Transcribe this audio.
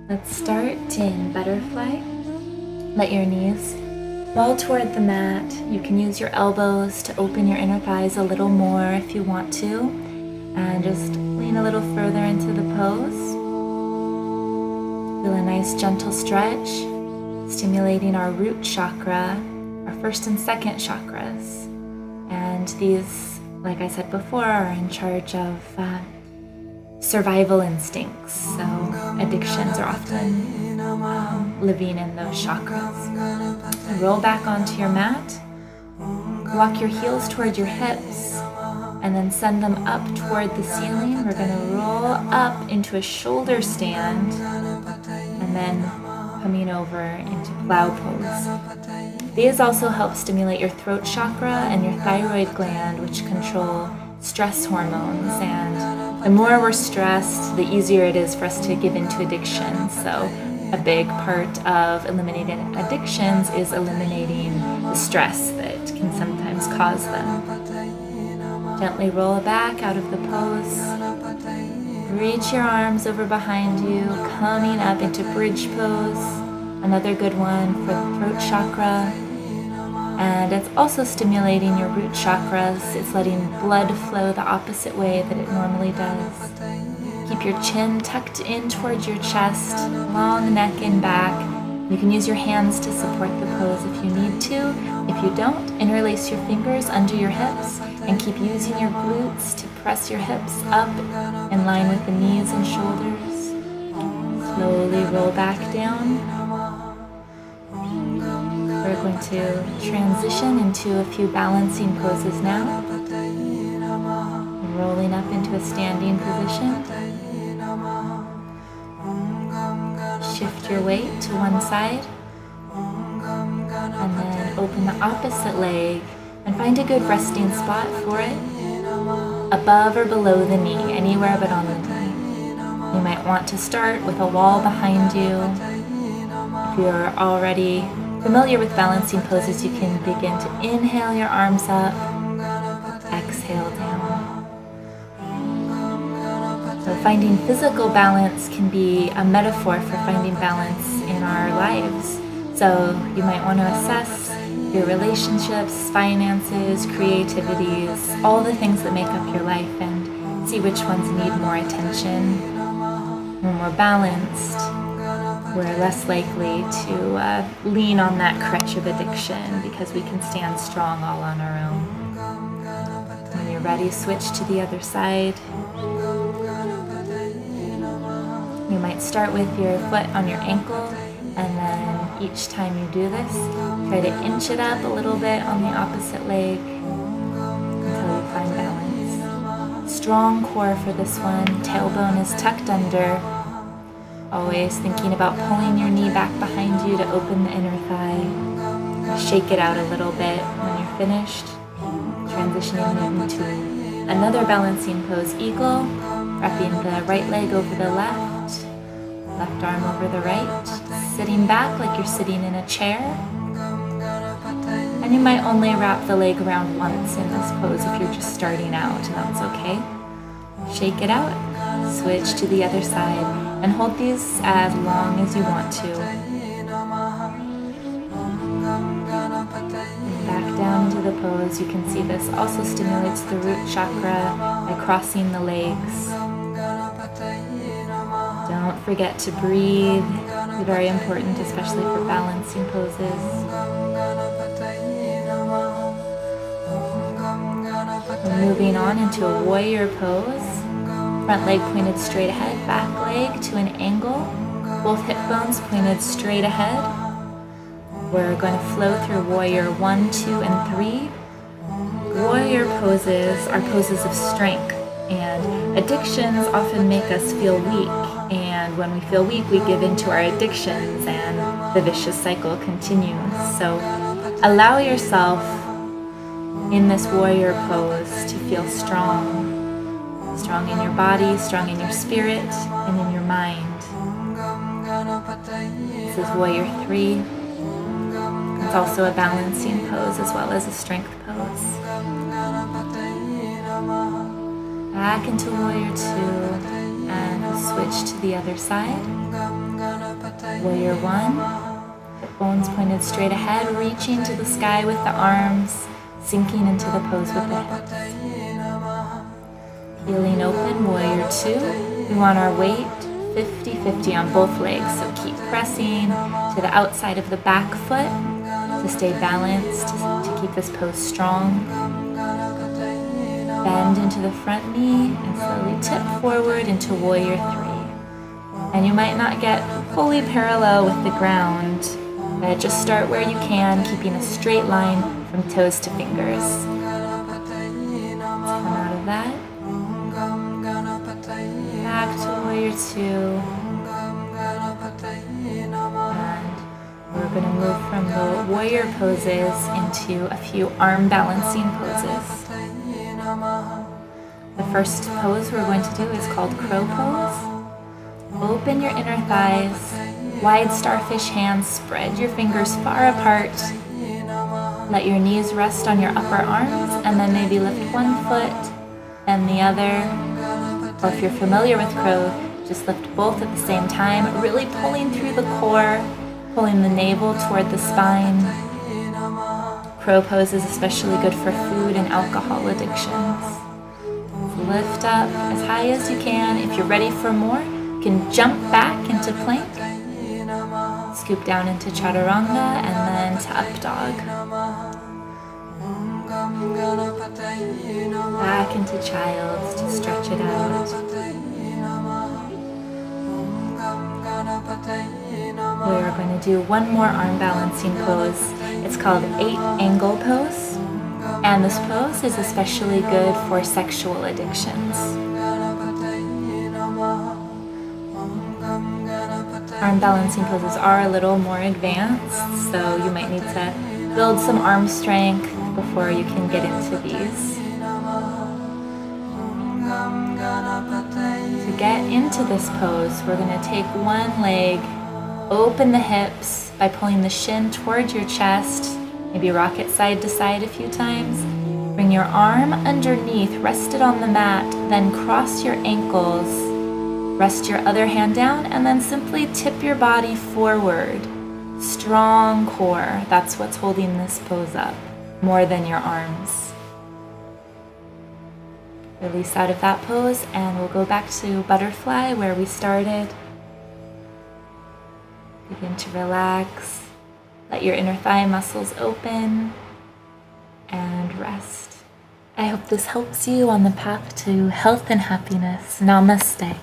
Let's start in butterfly. Let your knees fall toward the mat. You can use your elbows to open your inner thighs a little more if you want to. And just lean a little further into the pose. Feel a nice gentle stretch, stimulating our root chakra, our first and second chakras. And these, like I said before, are in charge of survival instincts. So addictions are often living in those chakras. And roll back onto your mat. Walk your heels toward your hips and then send them up toward the ceiling. We're going to roll up into a shoulder stand and then coming over into plow pose. These also help stimulate your throat chakra and your thyroid gland, which control stress hormones. And the more we're stressed, the easier it is for us to give into addiction. So a big part of eliminating addictions is eliminating the stress that can sometimes cause them. Gently roll back out of the pose. Reach your arms over behind you, coming up into bridge pose. Another good one for the throat chakra. And it's also stimulating your root chakras. It's letting blood flow the opposite way that it normally does. Keep your chin tucked in towards your chest, long neck and back. You can use your hands to support the pose if you need to. If you don't, interlace your fingers under your hips and keep using your glutes to press your hips up in line with the knees and shoulders. Slowly roll back down. We're going to transition into a few balancing poses now. Rolling up into a standing position. Shift your weight to one side. And then open the opposite leg and find a good resting spot for it. Above or below the knee, anywhere but on the knee. You might want to start with a wall behind you. If you're already familiar with balancing poses, you can begin to inhale your arms up, exhale down. So finding physical balance can be a metaphor for finding balance in our lives. So you might want to assess your relationships, finances, creativities, all the things that make up your life, and see which ones need more attention. When we're balanced, we're less likely to lean on that crutch of addiction because we can stand strong all on our own. When you're ready, switch to the other side. You might start with your foot on your ankle, and then each time you do this, try to inch it up a little bit on the opposite leg until you find balance. Strong core for this one. Tailbone is tucked under. Always thinking about pulling your knee back behind you to open the inner thigh. Shake it out a little bit. When you're finished, transitioning into another balancing pose, eagle, wrapping the right leg over the left, left arm over the right, sitting back like you're sitting in a chair. And you might only wrap the leg around once in this pose if you're just starting out, and that's okay. Shake it out, switch to the other side. And hold these as long as you want to. And back down into the pose. You can see this also stimulates the root chakra by crossing the legs. Don't forget to breathe. It's very important, especially for balancing poses. We're moving on into a warrior pose. Front leg pointed straight ahead, back leg to an angle, both hip bones pointed straight ahead. We're going to flow through warrior 1, 2, and 3. Warrior poses are poses of strength, and addictions often make us feel weak. And when we feel weak, we give into our addictions, and the vicious cycle continues. So allow yourself in this warrior pose to feel strong. Strong in your body, strong in your spirit, and in your mind. This is warrior 3. It's also a balancing pose as well as a strength pose. Back into warrior 2, and we'll switch to the other side. Warrior one. Hip bones pointed straight ahead, reaching to the sky with the arms, sinking into the pose with the hips. Heeling open, warrior two. We want our weight 50-50 on both legs, so keep pressing to the outside of the back foot to stay balanced, to keep this pose strong. Bend into the front knee and slowly tip forward into warrior three. And you might not get fully parallel with the ground, but just start where you can, keeping a straight line from toes to fingers. Let's come out of that. Back to warrior two. And we're going to move from the warrior poses into a few arm balancing poses. The first pose we're going to do is called crow pose. Open your inner thighs, wide starfish hands, spread your fingers far apart. Let your knees rest on your upper arms, and then maybe lift one foot, then the other. Or if you're familiar with crow, just lift both at the same time, really pulling through the core, pulling the navel toward the spine. Crow pose is especially good for food and alcohol addictions. Lift up as high as you can. If you're ready for more, you can jump back into plank, scoop down into chaturanga, and then to up dog. Back into child to stretch it out. We're going to do one more arm balancing pose. It's called 8-angle pose. And this pose is especially good for sexual addictions. Arm balancing poses are a little more advanced, so you might need to build some arm strength before you can get into these. To get into this pose, we're going to take one leg, open the hips by pulling the shin towards your chest, maybe rock it side to side a few times. Bring your arm underneath, rest it on the mat, then cross your ankles. Rest your other hand down, and then simply tip your body forward. Strong core, that's what's holding this pose up, more than your arms. Release out of that pose, and we'll go back to butterfly where we started. Begin to relax. Let your inner thigh muscles open and rest. I hope this helps you on the path to health and happiness. Namaste.